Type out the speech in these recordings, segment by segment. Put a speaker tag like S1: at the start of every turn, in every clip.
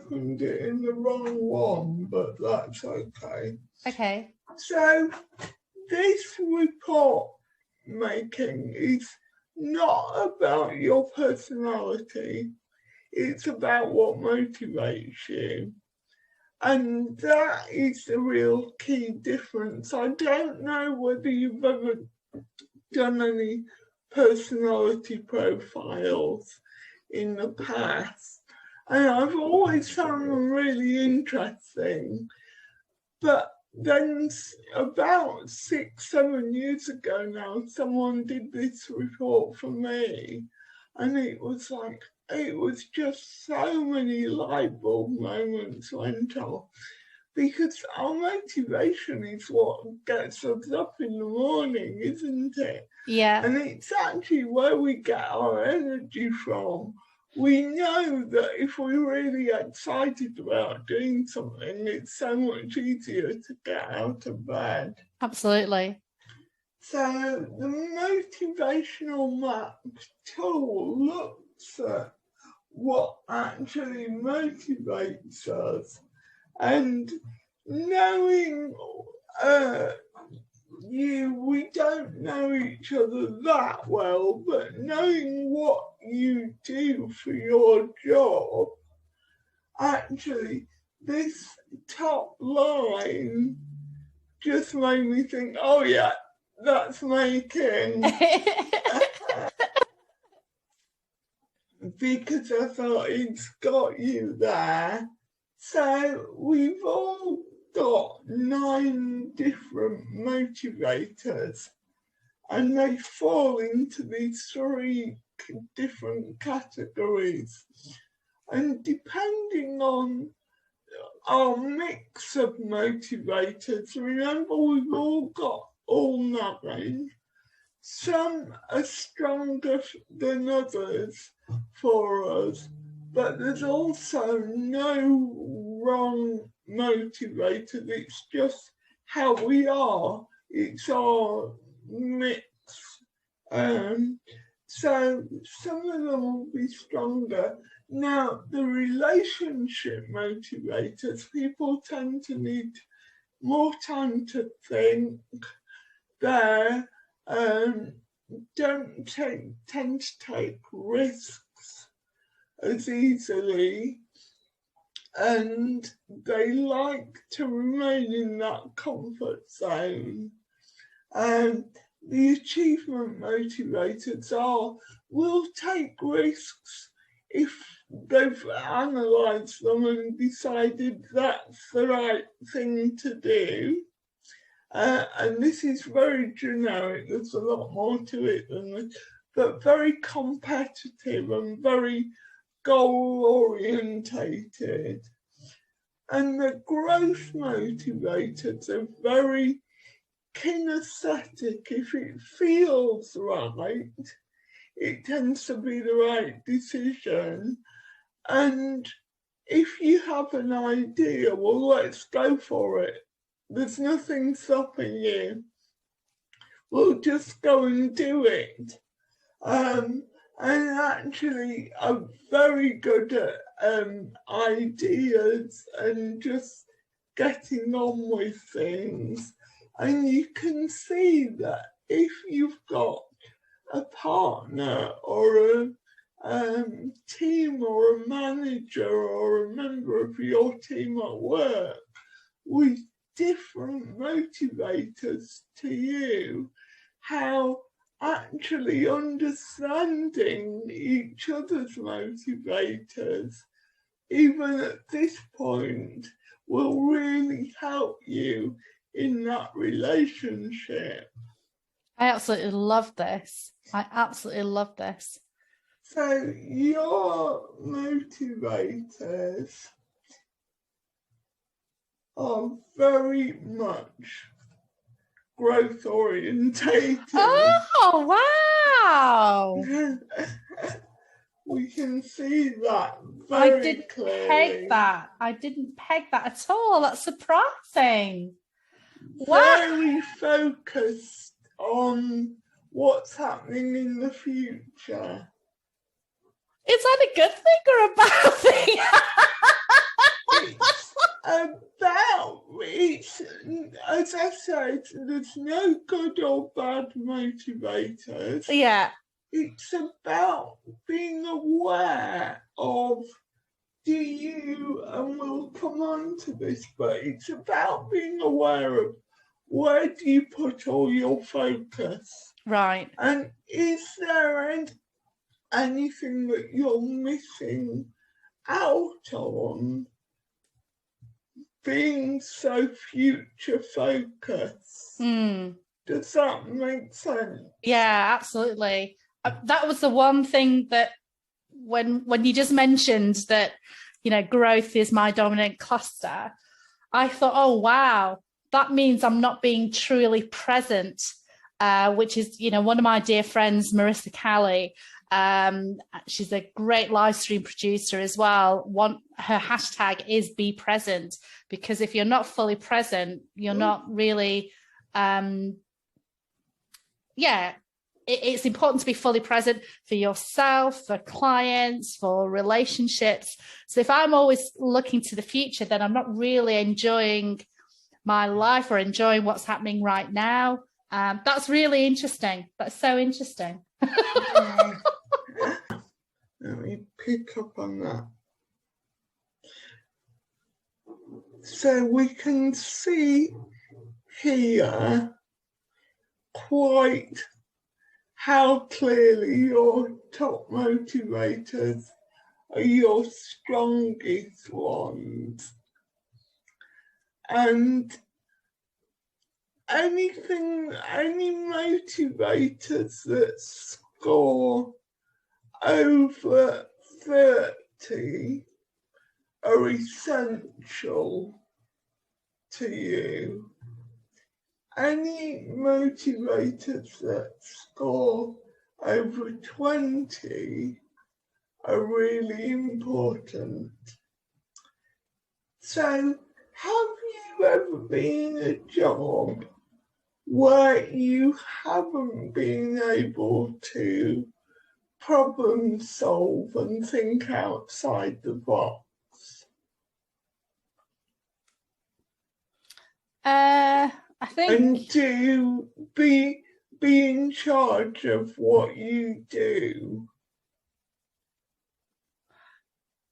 S1: opened it in the wrong one, but that's okay.
S2: Okay.
S1: So this report making is not about your personality. It's about what motivates you. And that is the real key difference. I don't know whether you've ever done any personality profiles in the past, and I've always found them really interesting. But then about 6-7 years ago now, someone did this report for me, and it was just so many light bulb moments went off, because our motivation is what gets us up in the morning, isn't it?
S2: Yeah.
S1: And it's actually where we get our energy from. We know that if we're really excited about doing something, it's so much easier to get out of bed.
S2: Absolutely.
S1: So the motivational map tool looks at what actually motivates us, and knowing we don't know each other that well, but knowing what you do for your job, actually this top line just made me think, oh yeah, that's making. Because I thought it's got you there. So we've all got 9 different motivators, and they fall into these 3 different categories. And depending on our mix of motivators, remember we've all got all 9. Some are stronger than others for us, but there's also no wrong motivator. It's just how we are. It's our mix. So some of them will be stronger. Now, the relationship motivators, people tend to need more time to think. There. Don't tend to take risks as easily, and they like to remain in that comfort zone. The achievement motivators will take risks if they've analysed them and decided that's the right thing to do. And this is very generic, there's a lot more to it than this, but very competitive and very goal-orientated. And the growth motivators are very kinesthetic. If it feels right, it tends to be the right decision. And if you have an idea, well, let's go for it. There's nothing stopping you. We'll just go and do it. And actually are very good at ideas and just getting on with things. And you can see that if you've got a partner or a team or a manager or a member of your team at work with different motivators to you, how actually understanding each other's motivators, even at this point, will really help you in that relationship.
S2: I absolutely love this.
S1: So your motivators are very much growth orientated.
S2: Oh, wow.
S1: We can see that very clearly.
S2: I didn't peg that at all. That's surprising.
S1: Very focused on what's happening in the future.
S2: Is that a good thing or a bad thing?
S1: as I said, there's no good or bad motivators.
S2: Yeah.
S1: It's about being aware of, and we'll come on to this, but it's about being aware of where do you put all your focus?
S2: Right.
S1: And is there anything that you're missing out on being so future focused? Does that make sense?
S2: Yeah, absolutely. That was the one thing that when you just mentioned that, growth is my dominant cluster, I thought, oh, wow, that means I'm not being truly present, which is, one of my dear friends, Marissa Calley. She's a great live stream producer as well. Her hashtag is be present, because if you're not fully present, you're not really, it's important to be fully present for yourself, for clients, for relationships. So if I'm always looking to the future, then I'm not really enjoying my life or enjoying what's happening right now. That's really interesting. That's so interesting.
S1: Let me pick up on that. So we can see here quite how clearly your top motivators are your strongest ones. And any motivators that score over 30 are essential to you. Any motivators that score over 20 are really important. So, have you ever been in a job where you haven't been able to problem solve and think outside the box?
S2: I think,
S1: and to be in charge of what you do.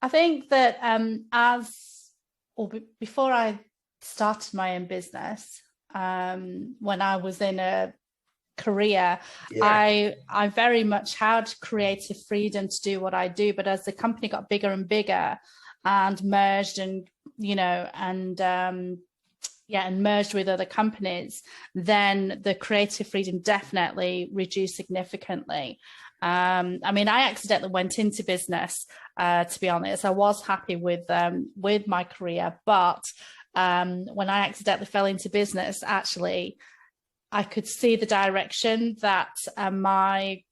S2: I think that before I started my own business, when I was in a career, I very much had creative freedom to do what I do. But as the company got bigger and bigger and merged and merged with other companies, then the creative freedom definitely reduced significantly. I accidentally went into business, to be honest. I was happy with my career, but when I accidentally fell into business, actually, I could see the direction that my,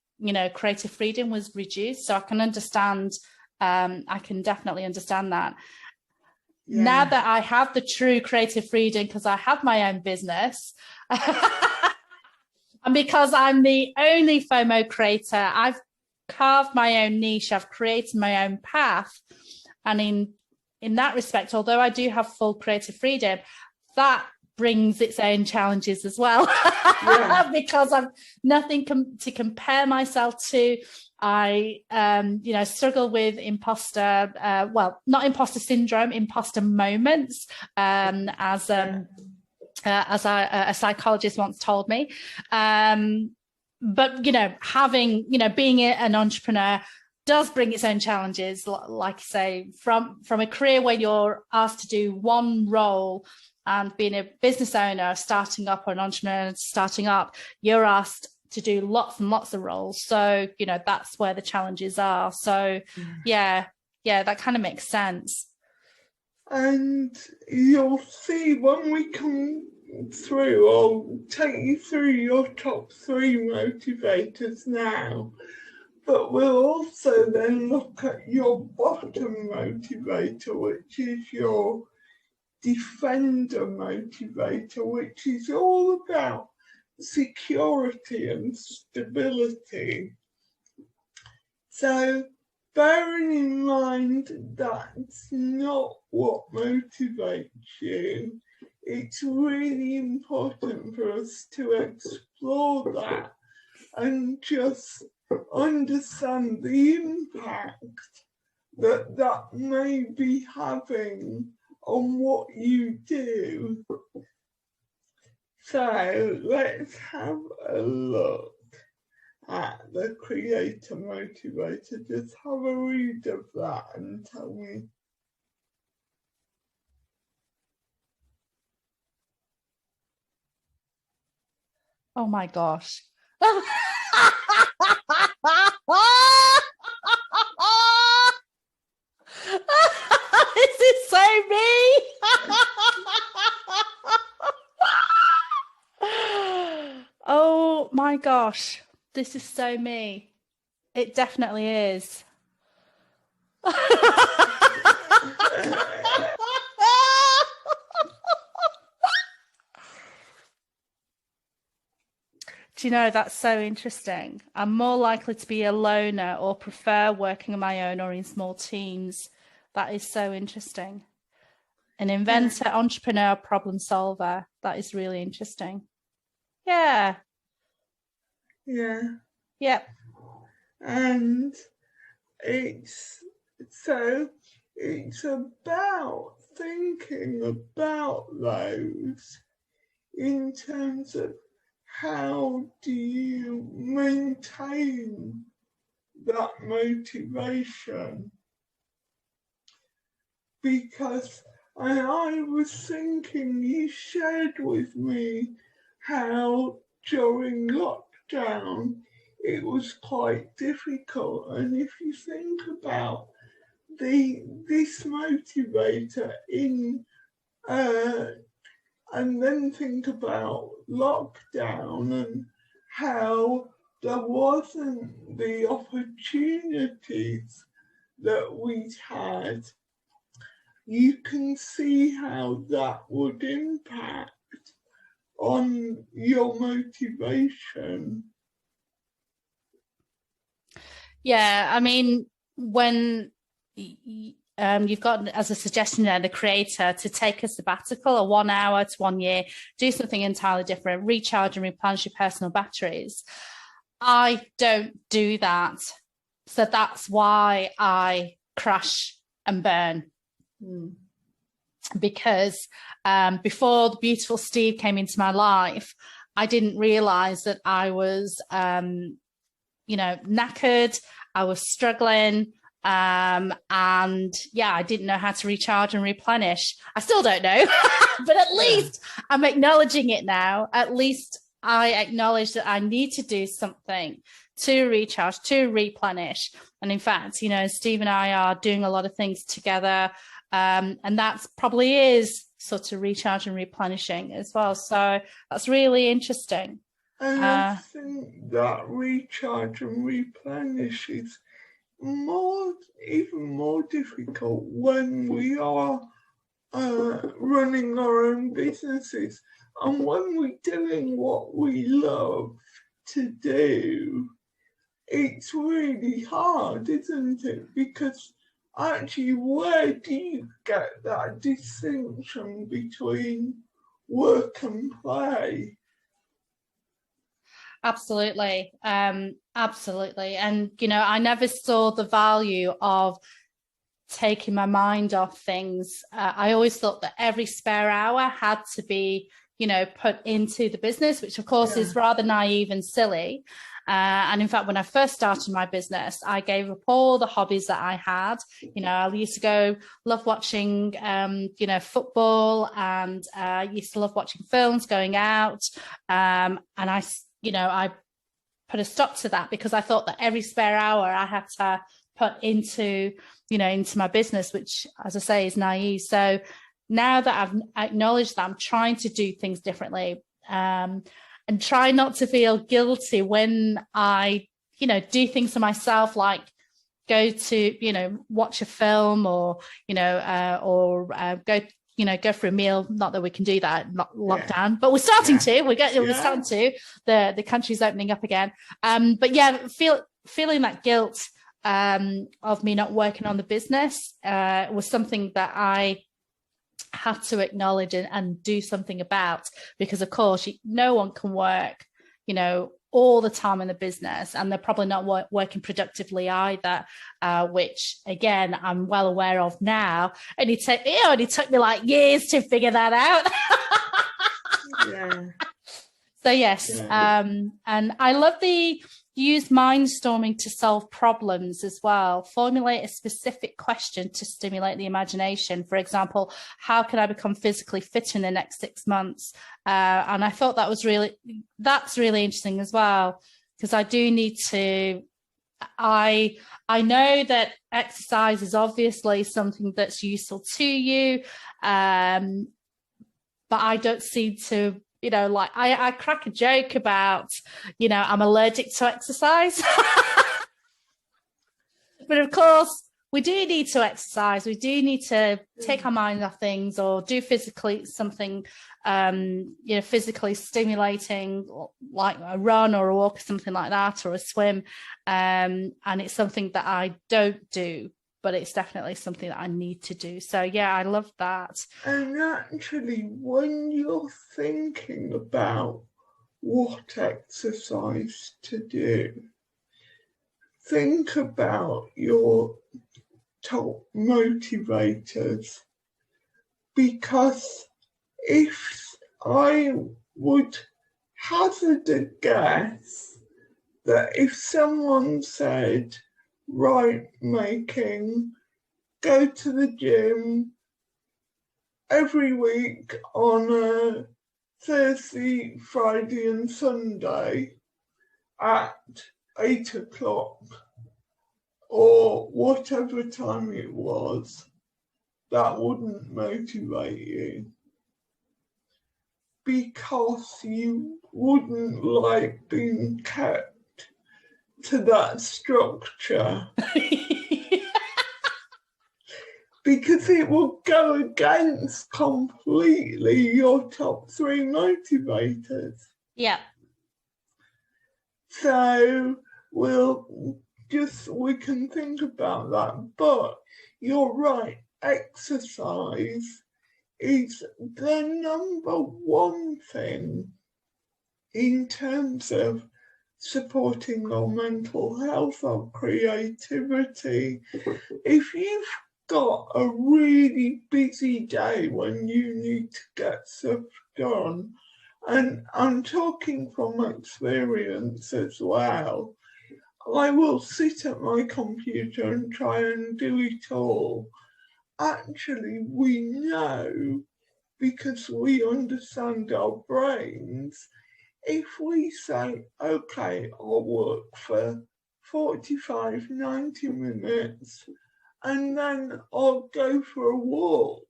S2: creative freedom was reduced. So I can understand, I can definitely understand that. Yeah. Now that I have the true creative freedom, because I have my own business, and because I'm the only FOMO creator, I've carved my own niche, I've created my own path. And in that respect, although I do have full creative freedom, that brings its own challenges as well. Because I've nothing to compare myself to. I struggle with not imposter syndrome, imposter moments, as a psychologist once told me. But being an entrepreneur does bring its own challenges. Like I say, from a career where you're asked to do one role, and being a business owner starting up, or an entrepreneur starting up, you're asked to do lots and lots of roles. So, that's where the challenges are. So yeah, that kind of makes sense.
S1: And you'll see when we come through, I'll take you through your top 3 motivators now, but we'll also then look at your bottom motivator, which is your defender motivator, which is all about security and stability. So bearing in mind that's not what motivates you, it's really important for us to explore that and just understand the impact that that may be having on what you do. So let's have a look at the creator motivator. Just have a read of that and tell me.
S2: Oh my gosh. This is so me. Oh my gosh. This is so me. It definitely is. Do you know, that's so interesting. I'm more likely to be a loner or prefer working on my own or in small teams. That is so interesting. An inventor, entrepreneur, problem solver. That is really interesting. Yeah.
S1: Yeah.
S2: Yep.
S1: And it's about thinking about those in terms of how do you maintain that motivation? Because I was thinking, you shared with me how during lockdown it was quite difficult, and if you think about this motivator in and then think about lockdown and how there wasn't the opportunities that we'd had, you can see how that would impact on your motivation.
S2: Yeah, I mean, when you've got as a suggestion there, the creator, to take a sabbatical, a 1 hour to 1 year, do something entirely different, recharge and replenish your personal batteries. I don't do that. So that's why I crash and burn. Because before the beautiful Steve came into my life, I didn't realize that I was, knackered. I was struggling. And yeah, I didn't know how to recharge and replenish. I still don't know, but at least I'm acknowledging it now. At least I acknowledge that I need to do something to recharge, to replenish. And in fact, Steve and I are doing a lot of things together. And that probably is sort of recharge and replenishing as well. So that's really interesting.
S1: And I think that recharge and replenish is even more difficult when we are running our own businesses, and when we're doing what we love to do. It's really hard, isn't it? Because actually, where do you get that distinction between work and play?
S2: Absolutely. Absolutely. And, I never saw the value of taking my mind off things. I always thought that every spare hour had to be, put into the business, which of course is rather naive and silly. And in fact, when I first started my business, I gave up all the hobbies that I had. I used to love watching, football, and I used to love watching films, going out. And I put a stop to that because I thought that every spare hour I had to put into my business, which, as I say, is naive. So now that I've acknowledged that, I'm trying to do things differently, and try not to feel guilty when I, do things for myself, like go to, watch a film or go for a meal. Not that we can do that, not lockdown, but we're starting to. We're starting to. The country's opening up again. But yeah, feeling that guilt of me not working on the business was something that I had to acknowledge and do something about, because of course no one can work, all the time in the business, and they're probably not working productively either, which again I'm well aware of now, and it took me like years to figure that out.
S1: Yeah.
S2: So yes, and I love the use mindstorming to solve problems as well. Formulate a specific question to stimulate the imagination. For example, how can I become physically fit in the next 6 months? And I thought that's really interesting as well, because I do need to. I know that exercise is obviously something that's useful to you, but I don't seem to. Like I crack a joke about, I'm allergic to exercise. But of course, we do need to exercise. We do need to take our mind off things, or do something physically stimulating, like a run or a walk or something like that, or a swim. And it's something that I don't do, but it's definitely something that I need to do. So yeah, I love that.
S1: And actually, when you're thinking about what exercise to do, think about your top motivators, because if I would hazard a guess that if someone said, right, making, go to the gym every week on a Thursday, Friday and Sunday at 8 o'clock, or whatever time it was, that wouldn't motivate you, because you wouldn't like being kept to that structure. Because it will go against completely your top 3 motivators.
S2: Yeah.
S1: So we can think about that. But you're right, exercise is the number one thing in terms of supporting our mental health, our creativity. If you've got a really busy day when you need to get stuff done, and I'm talking from experience as well, I will sit at my computer and try and do it all. Actually, we know, because we understand our brains, if we say, okay, I'll work for 45, 90 minutes, and then I'll go for a walk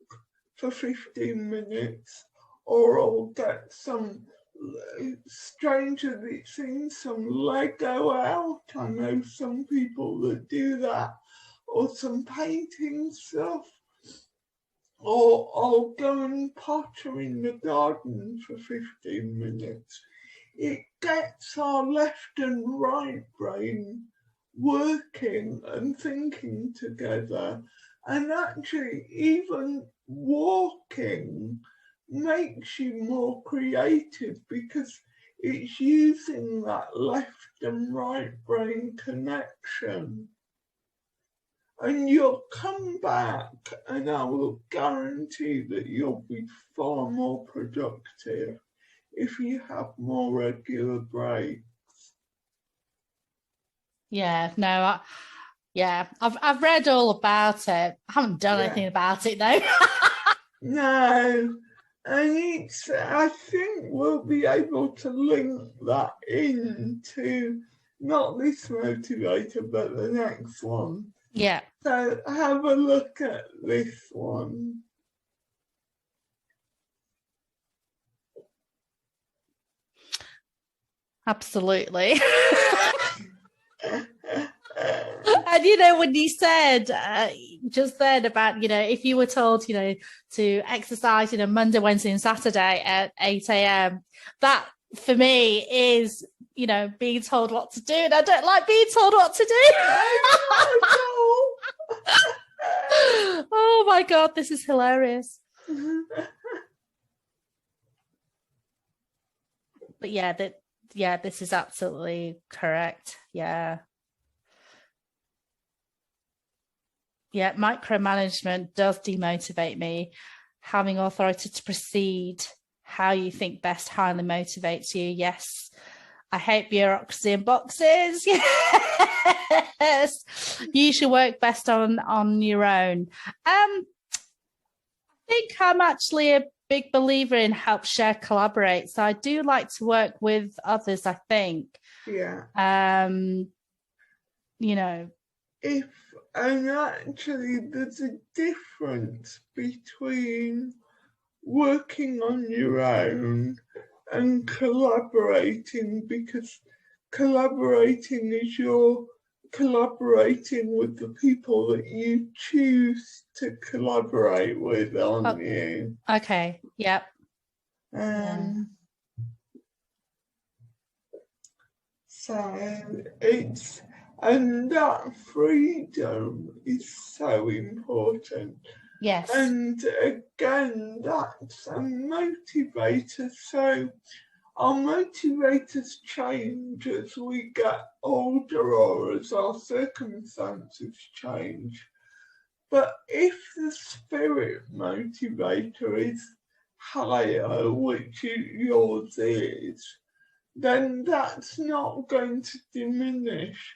S1: for 15 minutes, or I'll get some, strange as it seems, some Lego out. I know some people that do that, or some painting stuff, or I'll go and potter in the garden for 15 minutes. It gets our left and right brain working and thinking together, and actually even walking makes you more creative, because it's using that left and right brain connection. And you'll come back and I will guarantee that you'll be far more productive if you have more regular breaks.
S2: Yeah, no, I've read all about it. I haven't done anything about it though.
S1: No, and I think we'll be able to link that into not this motivator, but the next one.
S2: Yeah.
S1: So have a look at this one.
S2: Absolutely. And when you said just then about, if you were told, to exercise, Monday, Wednesday and Saturday at 8 a.m, that for me is, being told what to do. And I don't like being told what to do. Oh my God, this is hilarious. But yeah, this is absolutely correct. Yeah. Yeah, micromanagement does demotivate me. Having authority to proceed how you think best highly motivates you. Yes. I hate bureaucracy and boxes. Yes. You should work best on your own. I think I'm actually a big believer in help, share, collaborate. So I do like to work with others, I think.
S1: Yeah.
S2: You know.
S1: And actually there's a difference between working on your own and collaborating, because collaborating is you're collaborating with the people that you choose to collaborate with, aren't you?
S2: Okay, yep.
S1: So it's, and that freedom is so important.
S2: Yes.
S1: And again, that's a motivator. So our motivators change as we get older or as our circumstances change. But if the spirit motivator is higher, which yours is, then that's not going to diminish.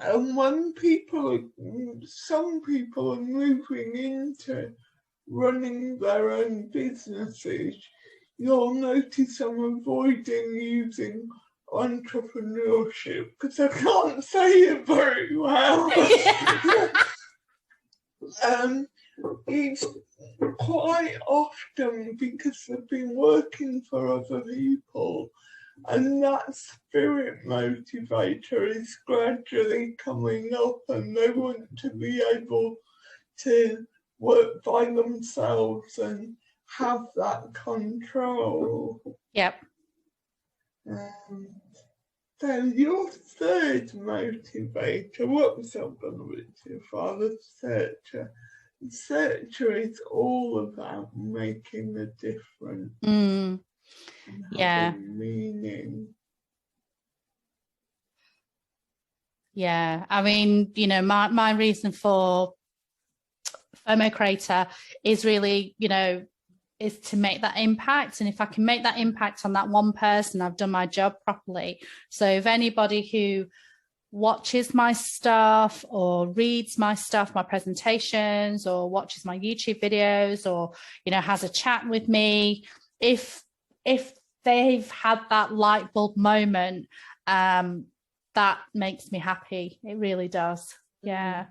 S1: And when some people are moving into running their own businesses, you'll notice I'm avoiding using entrepreneurship because I can't say it very well. It's quite often because they've been working for other people, and that spirit motivator is gradually coming up, and they want to be able to work by themselves and have that control.
S2: Yep.
S1: So your third motivator, what was I going to read to your father? Searcher. Searcher is all about making a difference.
S2: Yeah.
S1: Meaning.
S2: Yeah. I mean, you know, my reason for FOMO Creator is really, you know, is to make that impact. And if I can make that impact on that one person, I've done my job properly. So if anybody who watches my stuff or reads my stuff, my presentations, or watches my YouTube videos, or, you know, has a chat with me, if they've had that light bulb moment, that makes me happy. It really does. Yeah.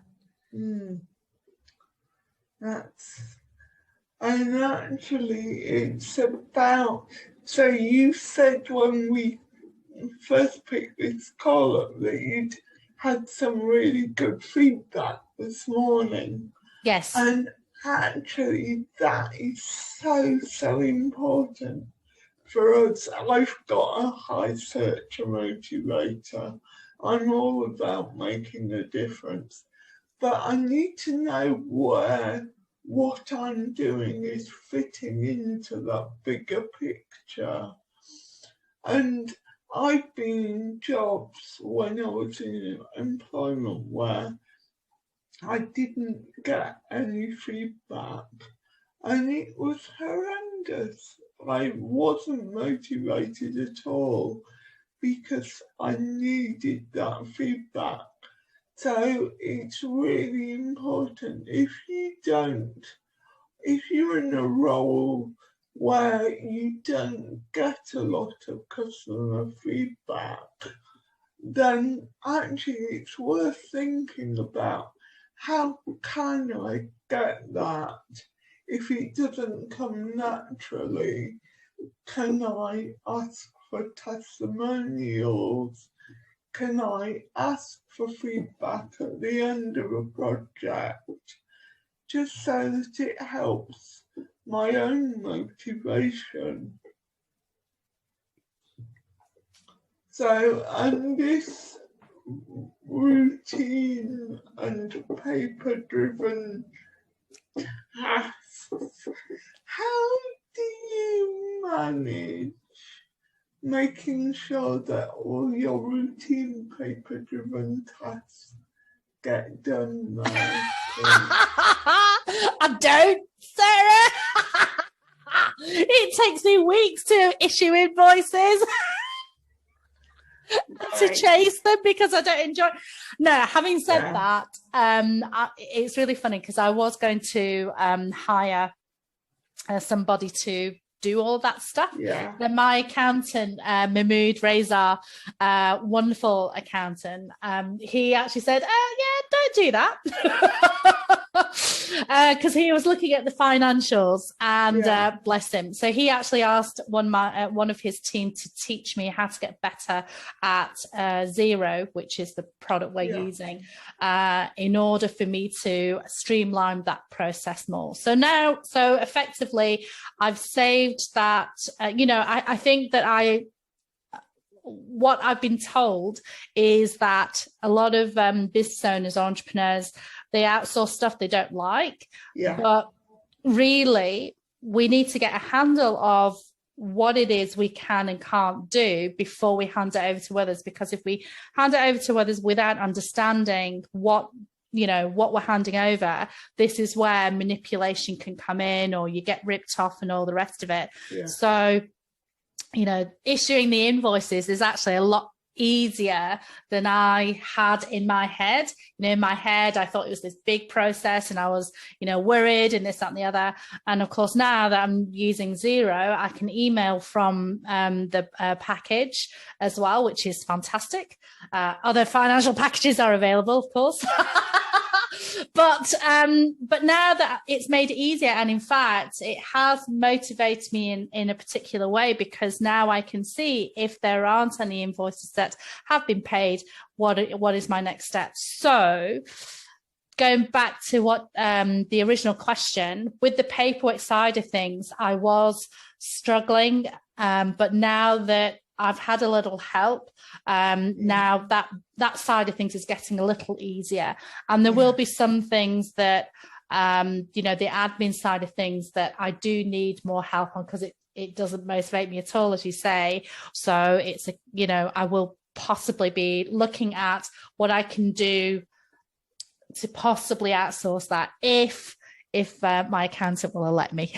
S1: And actually it's about, so you said when we first picked this call up that you'd had some really good feedback this morning.
S2: Yes.
S1: And actually that is so important for us. I've got a high searcher motivator. I'm all about making a difference, but I need to know where what I'm doing is fitting into that bigger picture. And I've been in jobs when I was in employment where I didn't get any feedback, and it was horrendous. I wasn't motivated at all because I needed that feedback. So it's really important. If you're in a role where you don't get a lot of customer feedback, then actually it's worth thinking about how can I get that. If it doesn't come naturally, can I ask for testimonials? Can I ask for feedback at the end of a project, just so that it helps my own motivation? So, and this routine and paper-driven asks, how do you manage making sure that all your routine paper-driven tasks get done nicely?
S2: I don't, Sarah. It takes me weeks to issue invoices. To chase them because I don't enjoy. No, having said that, it's really funny because I was going to hire somebody to do all that stuff. Then my accountant, Mahmood Reza, wonderful accountant, he actually said, yeah, don't do that. Because he was looking at the financials and bless him. So he actually asked one of his team to teach me how to get better at Zero, which is the product we're using, in order for me to streamline that process more. So effectively, I've saved that. I think that what I've been told is that a lot of business owners, entrepreneurs, they outsource stuff they don't like. But really, we need to get a handle of what it is we can and can't do before we hand it over to others. Because if we hand it over to others without understanding what we're handing over, this is where manipulation can come in, or you get ripped off and all the rest of it. So, issuing the invoices is actually a lot easier than I had in my head. In my head, I thought it was this big process and I was, worried and this, that, and the other. And of course, now that I'm using Zero, I can email from the package as well, which is fantastic. Other financial packages are available, of course. But now that it's made it easier, and in fact, it has motivated me in a particular way, because now I can see if there aren't any invoices that have been paid, what is my next step. So going back to what the original question, with the paperwork side of things, I was struggling, but now that I've had a little help, now that side of things is getting a little easier. And there will be some things that, the admin side of things that I do need more help on, because it doesn't motivate me at all, as you say. So it's, I will possibly be looking at what I can do to possibly outsource that if my accountant will let me.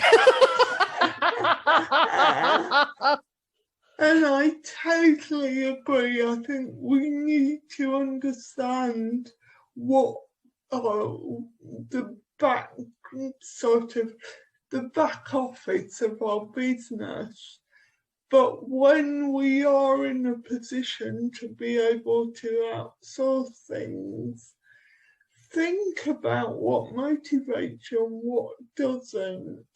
S1: And I totally agree. I think we need to understand what the back office of our business. But when we are in a position to be able to outsource things, think about what motivates you and what doesn't.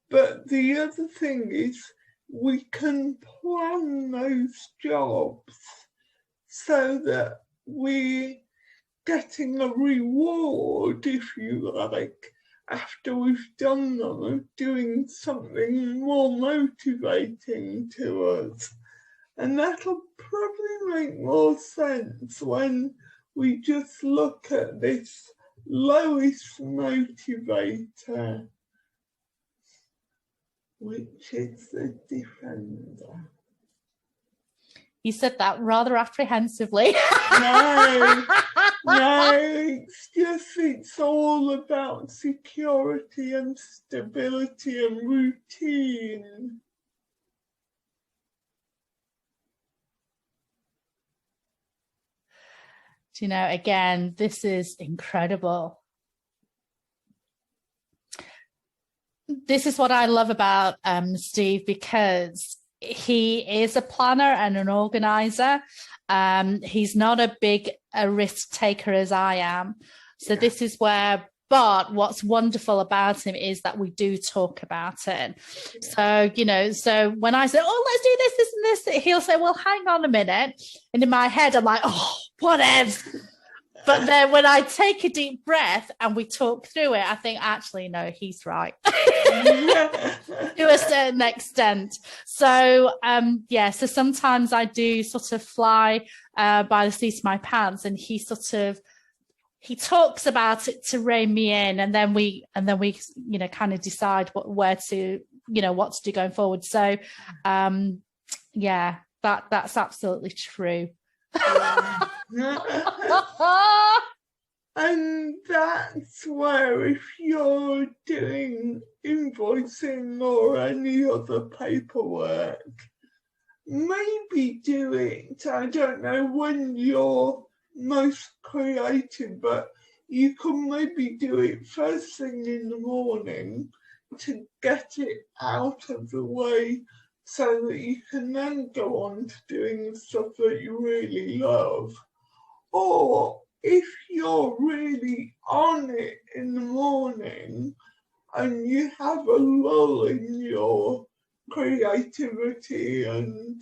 S1: But the other thing is, we can plan those jobs so that we're getting a reward, if you like, after we've done them, of doing something more motivating to us. And that'll probably make more sense when we just look at this lowest motivator, which is the defender.
S2: You said that rather apprehensively.
S1: No, it's all about security and stability and routine.
S2: Again, this is incredible. This is what I love about Steve, because he is a planner and an organizer. He's not a risk taker as I am. So this is where, but what's wonderful about him is that we do talk about it. So, so when I say, oh, let's do this, this, and this, he'll say, well, hang on a minute. And in my head, I'm like, oh, whatever. But then when I take a deep breath and we talk through it, I think, actually, no, he's right. To a certain extent. So, so sometimes I do sort of fly by the seat of my pants, and he he talks about it to rein me in, and then we kind of decide what to do going forward. So that's absolutely true.
S1: And that's where, if you're doing invoicing or any other paperwork, maybe do it, I don't know when you're most creative, but you can maybe do it first thing in the morning to get it out of the way so that you can then go on to doing the stuff that you really love. Or if you're really on it in the morning and you have a lull in your creativity and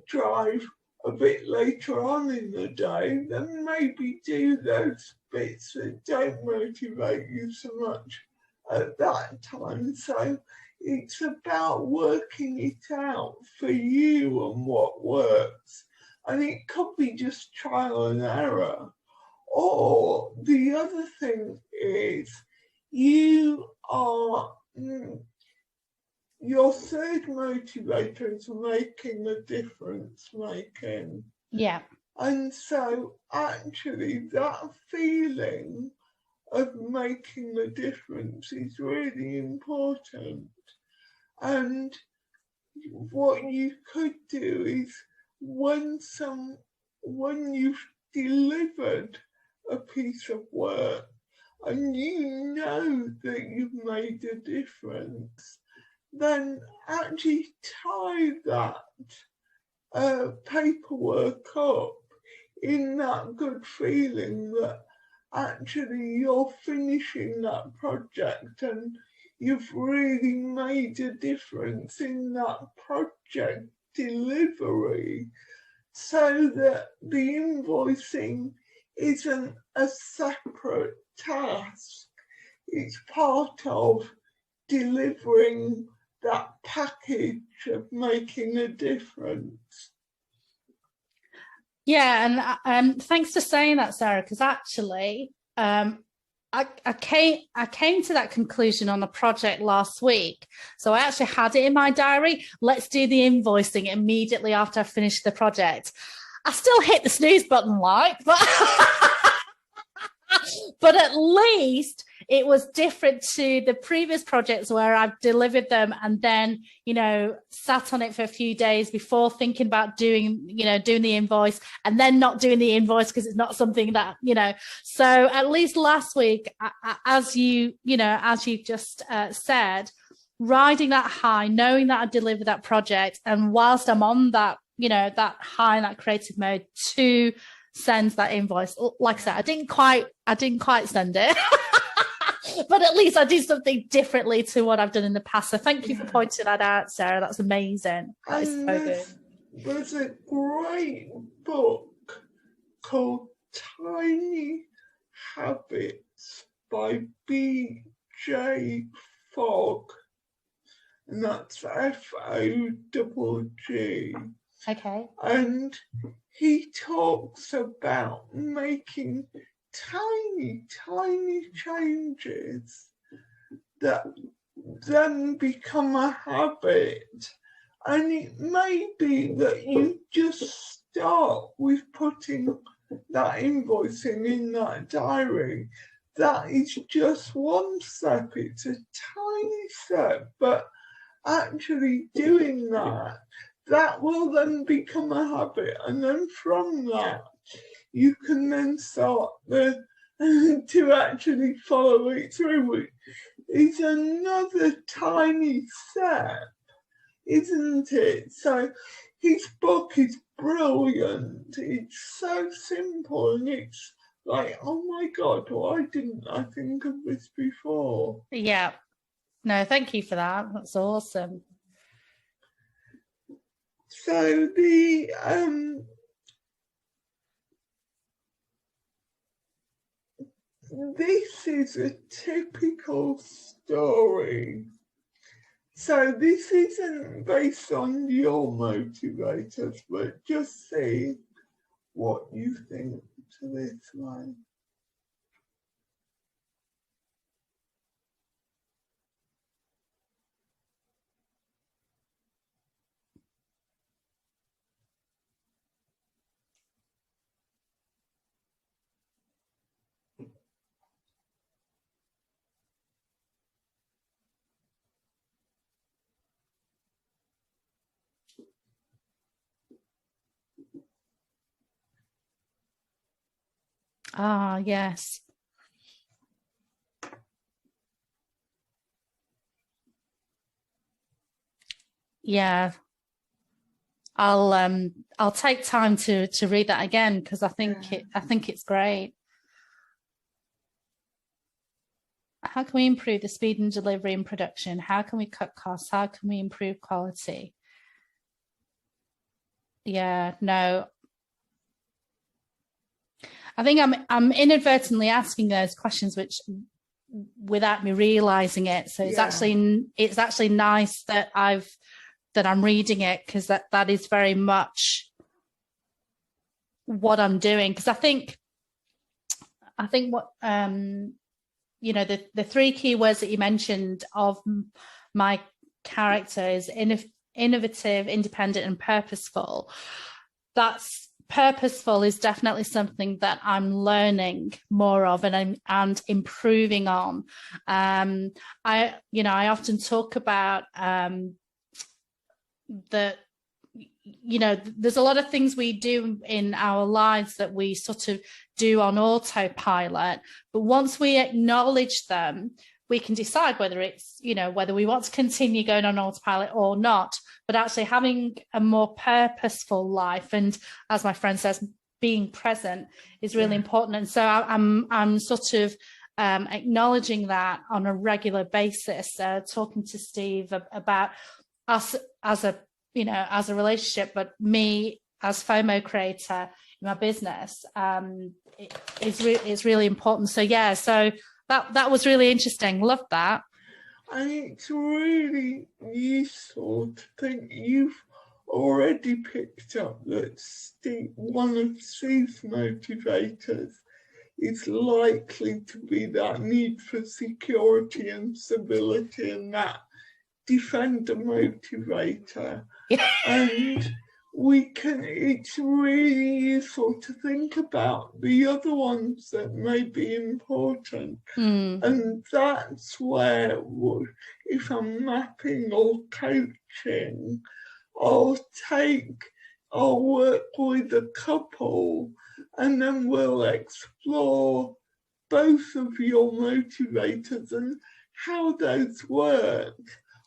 S1: drive a bit later on in the day, then maybe do those bits that don't motivate you so much at that time. So it's about working it out for you and what works. And it could be just trial and error. Or the other thing is your third motivator is making a difference making.
S2: Yeah.
S1: And so actually that feeling of making a difference is really important. And what you could do is when you've delivered a piece of work and you know that you've made a difference, then actually tie that paperwork up in that good feeling that actually you're finishing that project and you've really made a difference in that project delivery, so that the invoicing isn't a separate task. It's part of delivering that package of making a difference.
S2: Yeah, and thanks for saying that, Sarah, because actually I came to that conclusion on a project last week. So I actually had it in my diary. Let's do the invoicing immediately after I finished the project. I still hit the snooze button, but at least it was different to the previous projects where I've delivered them and then, sat on it for a few days before thinking about doing the invoice and then not doing the invoice because it's not something that, So at least last week, as you just said, riding that high, knowing that I delivered that project, and whilst I'm on that, that high, that creative mode to send that invoice, like I said, I didn't quite send it. But at least I did something differently to what I've done in the past. So thank you for pointing that out, Sarah. That's amazing. That is so good.
S1: There's a great book called Tiny Habits by B.J. Fogg, and that's F-O-G-G.
S2: Okay.
S1: And he talks about making tiny changes that then become a habit. And it may be that you just start with putting that invoicing in that diary. That is just one step. It's a tiny step, but actually doing that will then become a habit. And then from that, you can then start to actually follow it through, which is another tiny step, isn't it? So his book is brilliant. It's so simple and it's like, oh my God, why didn't I think of this before?
S2: Yeah. No, thank you for that. That's awesome.
S1: So this is a typical story. So this isn't based on your motivators, but just see what you think to this one.
S2: Ah, yes. Yeah. I'll take time to read that again, because I think it's great. How can we improve the speed and delivery in production? How can we cut costs? How can we improve quality? Yeah, no. I think I'm inadvertently asking those questions, which without me realizing it. So it's actually nice that I'm reading it, because that is very much what I'm doing. Because I think what the three key words that you mentioned of my character is innovative, independent, and purposeful. That's purposeful is definitely something that I'm learning more of and improving on. I often talk about that. There's a lot of things we do in our lives that we sort of do on autopilot, but once we acknowledge them, we can decide whether it's, whether we want to continue going on autopilot or not. But actually having a more purposeful life, and as my friend says, being present is really important. And so I'm sort of acknowledging that on a regular basis, talking to Steve about us as a relationship, but me as FOMO creator in my business, it's really important. So so that was really interesting. Love that.
S1: And it's really useful to think you've already picked up that one of Steve's motivators is likely to be that need for security and stability, and that defender motivator. And it's really useful to think about the other ones that may be important. And that's where, if I'm mapping or coaching, I'll work with a couple, and then we'll explore both of your motivators and how those work.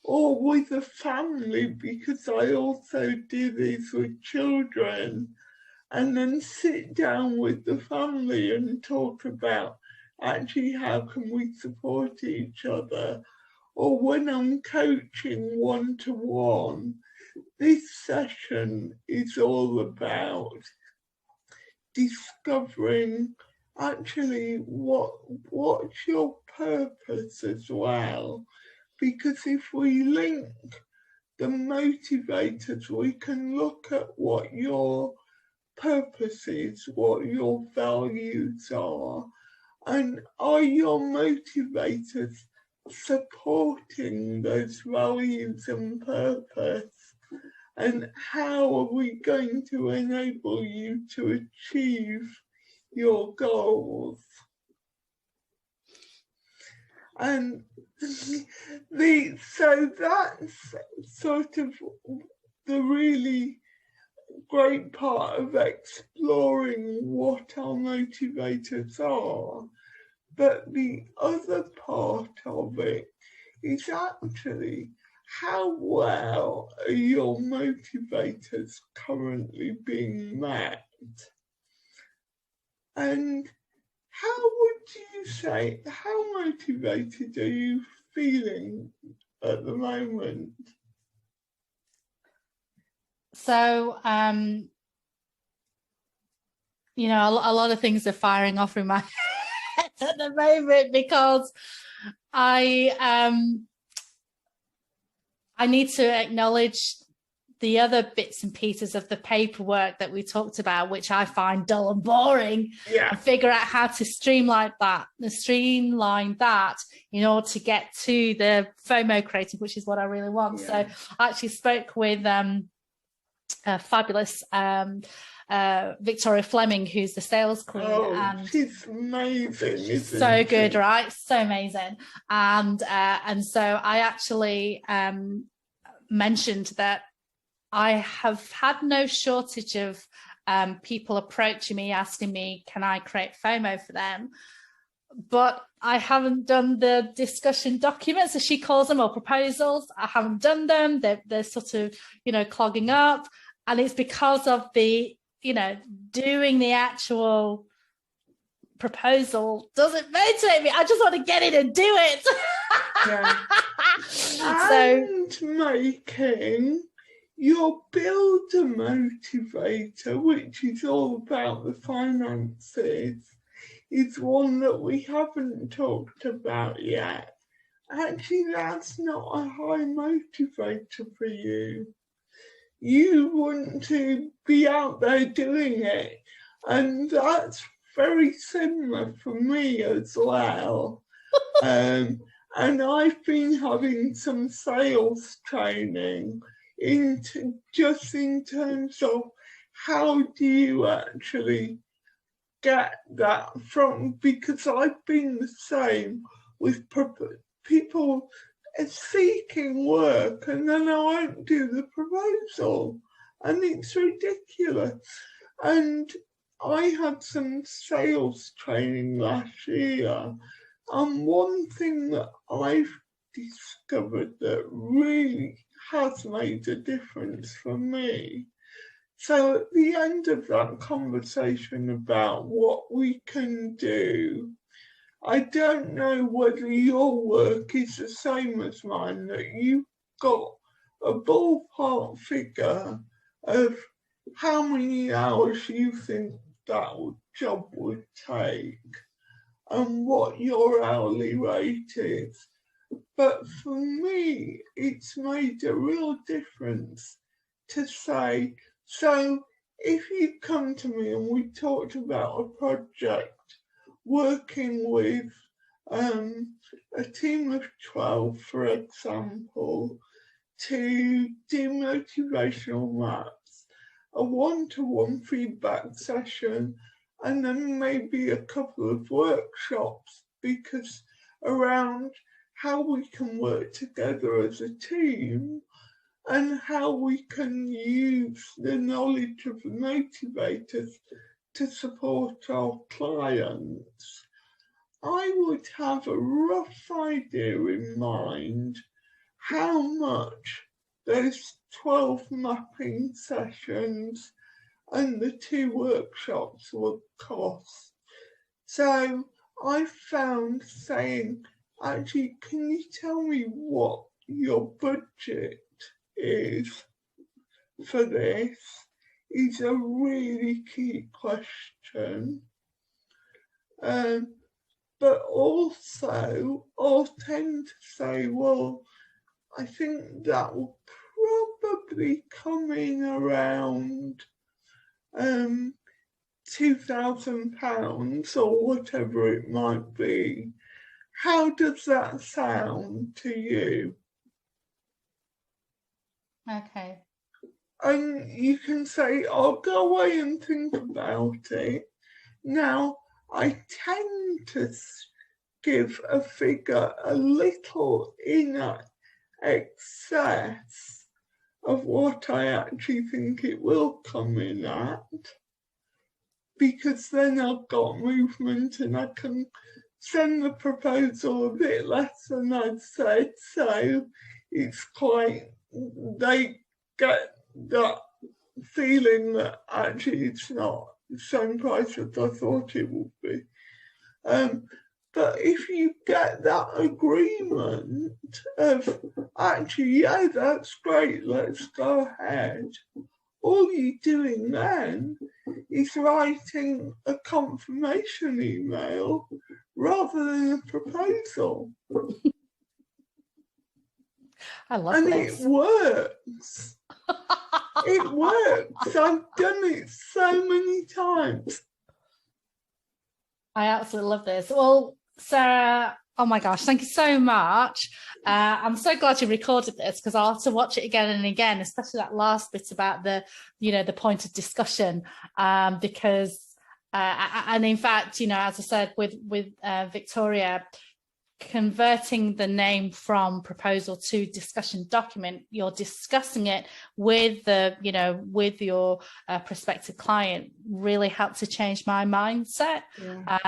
S1: Or with a family, because I also do this with children, and then sit down with the family and talk about actually how can we support each other. Or when I'm coaching one-to-one, this session is all about discovering actually what's your purpose as well. Because if we link the motivators, we can look at what your purpose is, what your values are, and are your motivators supporting those values and purpose? And how are we going to enable you to achieve your goals? And so that's sort of the really great part of exploring what our motivators are. But the other part of it is actually how well are your motivators currently being met? And how would you say, how motivated are you feeling at the moment?
S2: So, a lot of things are firing off in my head at the moment, because I need to acknowledge the other bits and pieces of the paperwork that we talked about, which I find dull and boring, and figure out how to streamline that in order to get to the FOMO creative, which is what I really want. So I actually spoke with fabulous Victoria Fleming, who's the sales queen.
S1: And she's amazing.
S2: She's so good, right? So amazing. And so I actually mentioned that I have had no shortage of people approaching me, asking me, can I create FOMO for them? But I haven't done the discussion documents, as she calls them, or proposals. I haven't done them. They're sort of, clogging up. And it's because of the, doing the actual proposal doesn't motivate me. I just want to get in and do it.
S1: Yeah.
S2: So,
S1: and making your builder motivator, which is all about the finances, is one that we haven't talked about yet. Actually, that's not a high motivator for you. You want to be out there doing it, and that's very similar for me as well. And I've been having some sales training in terms of how do you actually get that from, because I've been the same with people seeking work and then I won't do the proposal, and it's ridiculous. And I had some sales training last year, and one thing that I've discovered that really has made a difference for me. So at the end of that conversation about what we can do, I don't know whether your work is the same as mine, that you've got a ballpark figure of how many hours you think that job would take and what your hourly rate is. But for me, it's made a real difference to say, so if you come to me and we talked about a project working with a team of 12, for example, to do motivational maps, a one-to-one feedback session, and then maybe a couple of workshops, because around how we can work together as a team and how we can use the knowledge of the motivators to support our clients, I would have a rough idea in mind how much those 12 mapping sessions and the 2 workshops would cost. So I found saying, actually, can you tell me what your budget is for this, is a really key question. But also, I'll tend to say, well, I think that will probably come in around £2,000 or whatever it might be. How does that sound to you?
S2: okay.
S1: And you can say, I'll go away and think about it. Now, I tend to give a figure a little in excess of what I actually think it will come in at, because then I've got movement and I can send the proposal a bit less than I'd said, so it's quite, they get that feeling that actually it's not the same price as I thought it would be. But if you get that agreement of actually, yeah, that's great, let's go ahead, all you're doing then is writing a confirmation email rather than a proposal.
S2: I love
S1: and
S2: this.
S1: It works. It works. I've done it so many times.
S2: I absolutely love this. Well, Sarah, oh my gosh, thank you so much. I'm so glad you recorded this, because I'll have to watch it again and again, especially that last bit about the, the point of discussion, because, and in fact, as I said, with Victoria, converting the name from proposal to discussion document, you're discussing it with the, with your prospective client, really helped to change my mindset.
S1: Yeah.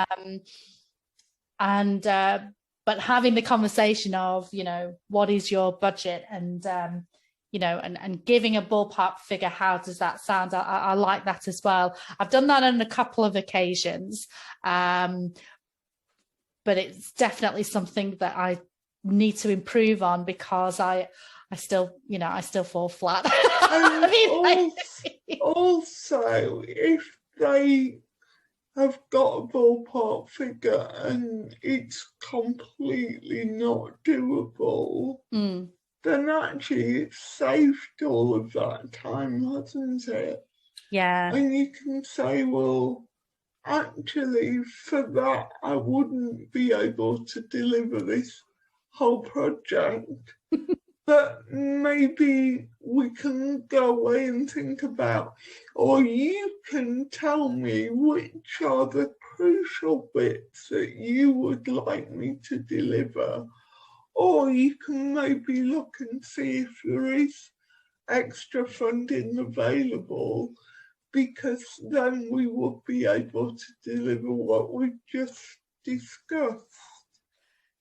S2: But having the conversation of, what is your budget, and and giving a ballpark figure, how does that sound? I like that as well. I've done that on a couple of occasions, but it's definitely something that I need to improve on, because I still fall flat.
S1: Also, if they have got a ballpark figure and it's completely not doable, then actually it's saved all of that time, hasn't it?
S2: Yeah.
S1: And you can say, well, actually, for that, I wouldn't be able to deliver this whole project. But maybe we can go away and think about, or you can tell me which are the crucial bits that you would like me to deliver. Or you can maybe look and see if there is extra funding available, because then we would be able to deliver what we just discussed.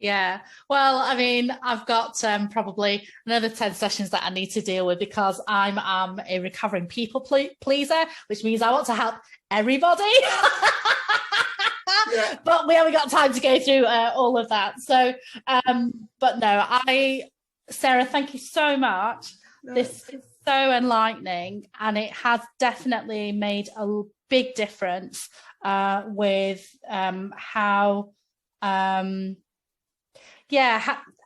S2: Yeah, well, I mean, I've got probably another 10 sessions that I need to deal with, because I'm a recovering people pleaser, which means I want to help everybody. Yeah. But we haven't got time to go through all of that. So, but no, Sarah, thank you so much. No. This is so enlightening, and it has definitely made a big difference with how...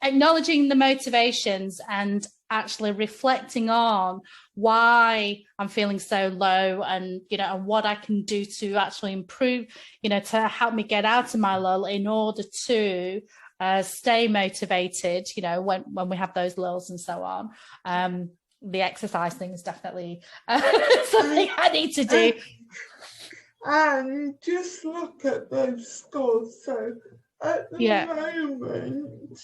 S2: acknowledging the motivations and actually reflecting on why I'm feeling so low, and and what I can do to actually improve, to help me get out of my lull in order to stay motivated, when we have those lulls and so on. The exercise thing is definitely something I need to do.
S1: And just look at those scores. So at the moment,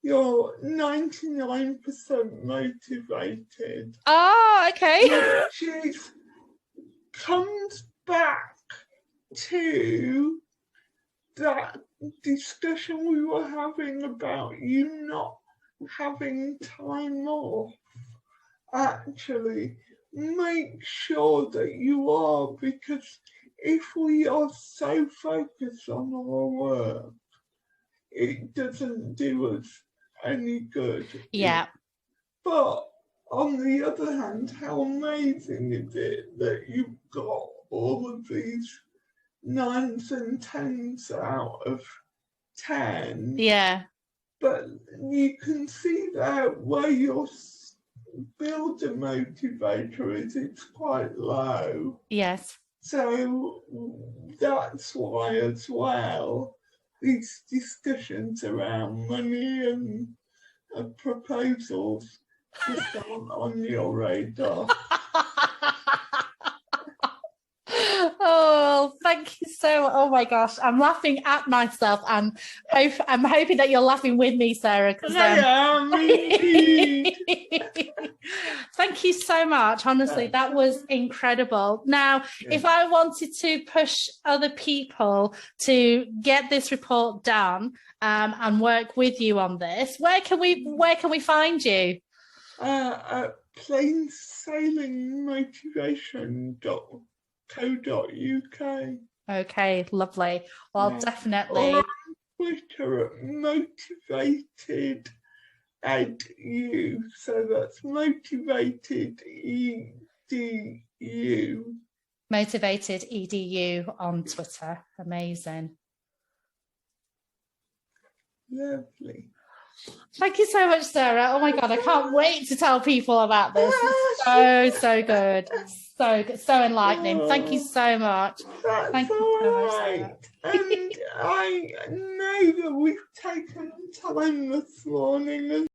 S1: you're 99% motivated.
S2: Oh, okay.
S1: Which comes back to that discussion we were having about you not having time off. Actually, make sure that you are, because if we are so focused on our work, it doesn't do us any good.
S2: Yeah.
S1: But on the other hand, how amazing is it that you've got all of these 9s and 10s out of 10?
S2: Yeah.
S1: But you can see that where your builder motivator is, it's quite low.
S2: Yes.
S1: So that's why as well, these discussions around money and proposals just aren't on your radar.
S2: Oh, thank you so much. Oh my gosh, I'm laughing at myself, and I'm hoping that you're laughing with me, Sarah.
S1: I am indeed.
S2: Thank you so much. Honestly, that was incredible. Now, if I wanted to push other people to get this report done and work with you on this, where can we find you?
S1: At plainsailingmotivation.co.uk.
S2: Okay, lovely. Well, definitely.
S1: Or on Twitter at motivated edu. So that's motivated edu.
S2: Motivated edu on Twitter. Amazing.
S1: Lovely.
S2: Thank you so much, Sarah. Oh my God, I can't wait to tell people about this. It's so good. So good, so enlightening. Thank you so much.
S1: Thank you so much, Sarah. And I know that we've taken time this morning